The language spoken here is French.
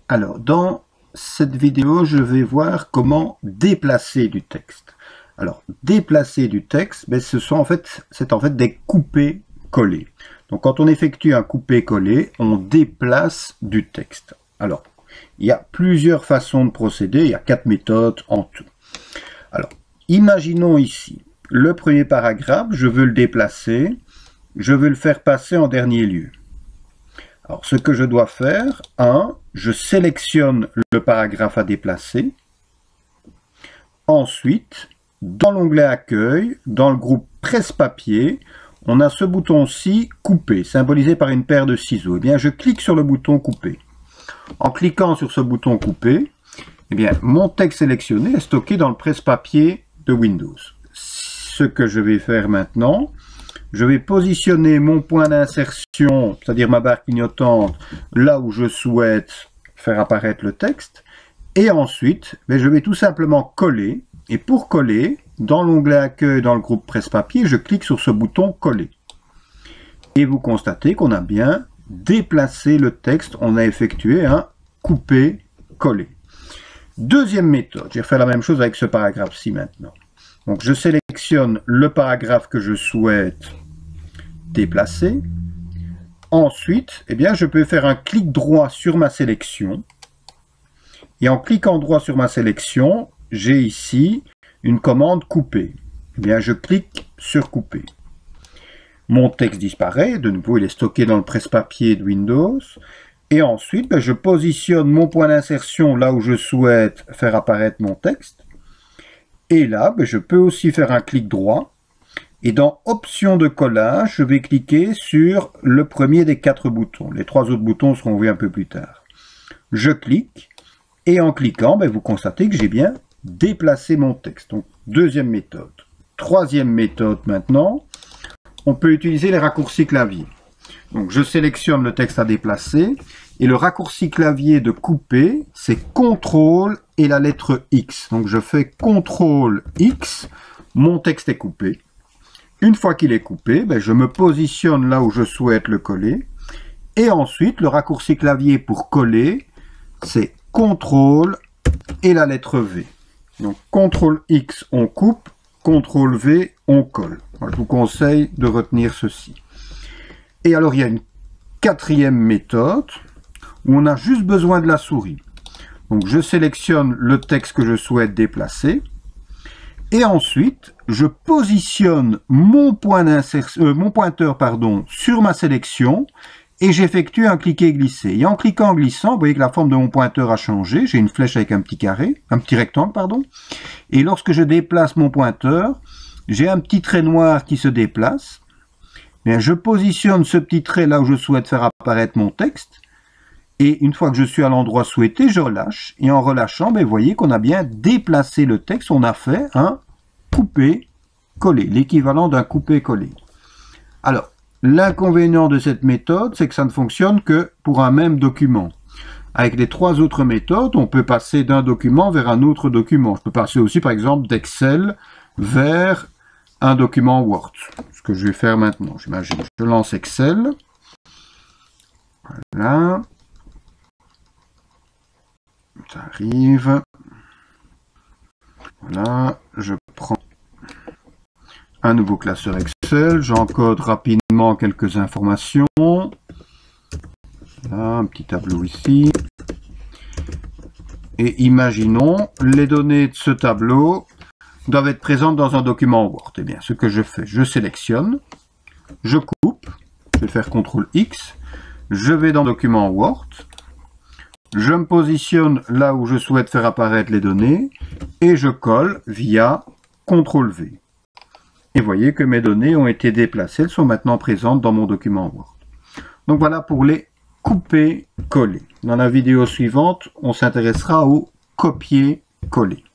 Alors, dans cette vidéo, je vais voir comment déplacer du texte. Alors, déplacer du texte, ben, c'est en fait des coupés-collés. Donc, quand on effectue un coupé-collé, on déplace du texte. Alors, il y a plusieurs façons de procéder, il y a 4 méthodes en tout. Alors, imaginons ici, le premier paragraphe, je veux le déplacer, je veux le faire passer en dernier lieu. Alors, ce que je dois faire, je sélectionne le paragraphe à déplacer. Ensuite, dans l'onglet Accueil, dans le groupe Presse-Papier, on a ce bouton-ci, Couper, symbolisé par une paire de ciseaux. Eh bien, je clique sur le bouton Couper. En cliquant sur ce bouton Couper, eh bien, mon texte sélectionné est stocké dans le Presse-Papier de Windows. Ce que je vais faire maintenant, je vais positionner mon point d'insertion, c'est-à-dire ma barre clignotante, là où je souhaite faire apparaître le texte. Et ensuite, je vais tout simplement coller. Et pour coller, dans l'onglet Accueil, dans le groupe Presse-Papier, je clique sur ce bouton Coller. Et vous constatez qu'on a bien déplacé le texte. On a effectué un coupé-coller. Deuxième méthode, je vais faire la même chose avec ce paragraphe-ci maintenant. Donc je sélectionne le paragraphe que je souhaite déplacer. Ensuite, eh bien, je peux faire un clic droit sur ma sélection. Et en cliquant droit sur ma sélection, j'ai ici une commande couper. Eh bien, je clique sur couper. Mon texte disparaît. De nouveau, il est stocké dans le presse-papier de Windows. Et ensuite, je positionne mon point d'insertion là où je souhaite faire apparaître mon texte. Et là, je peux aussi faire un clic droit. Et dans Options de collage, je vais cliquer sur le premier des 4 boutons. Les 3 autres boutons seront vus un peu plus tard. Je clique. Et en cliquant, vous constatez que j'ai bien déplacé mon texte. Donc, deuxième méthode. Troisième méthode maintenant, on peut utiliser les raccourcis clavier. Donc, je sélectionne le texte à déplacer. Et le raccourci clavier de couper, c'est CTRL et la lettre X. Donc je fais CTRL X, mon texte est coupé. Une fois qu'il est coupé, je me positionne là où je souhaite le coller. Et ensuite, le raccourci clavier pour coller, c'est CTRL et la lettre V. Donc CTRL X, on coupe, CTRL V, on colle. Alors, je vous conseille de retenir ceci. Et alors, il y a une quatrième méthode, où on a juste besoin de la souris. Donc je sélectionne le texte que je souhaite déplacer et ensuite je positionne mon pointeur sur ma sélection et j'effectue un cliquer-glisser. Et en cliquant glissant, vous voyez que la forme de mon pointeur a changé. J'ai une flèche avec un petit rectangle, pardon. Et lorsque je déplace mon pointeur, j'ai un petit trait noir qui se déplace. Bien, je positionne ce petit trait là où je souhaite faire apparaître mon texte. Et une fois que je suis à l'endroit souhaité, je relâche. Et en relâchant, vous voyez qu'on a bien déplacé le texte. On a fait un coupé-collé, l'équivalent d'un coupé-collé. Alors, l'inconvénient de cette méthode, c'est que ça ne fonctionne que pour un même document. Avec les 3 autres méthodes, on peut passer d'un document vers un autre document. Je peux passer aussi, par exemple, d'Excel vers un document Word. Ce que je vais faire maintenant. J'imagine, je lance Excel. Voilà. Ça arrive. Voilà, je prends un nouveau classeur Excel, j'encode rapidement quelques informations. Voilà, un petit tableau ici. Et imaginons, les données de ce tableau doivent être présentes dans un document Word. Eh bien, ce que je fais, je sélectionne, je coupe, je vais faire CTRL X, je vais dans Document Word. Je me positionne là où je souhaite faire apparaître les données et je colle via CTRL V. Et vous voyez que mes données ont été déplacées, elles sont maintenant présentes dans mon document Word. Donc voilà pour les coupés-coller. Dans la vidéo suivante, on s'intéressera au copier-coller.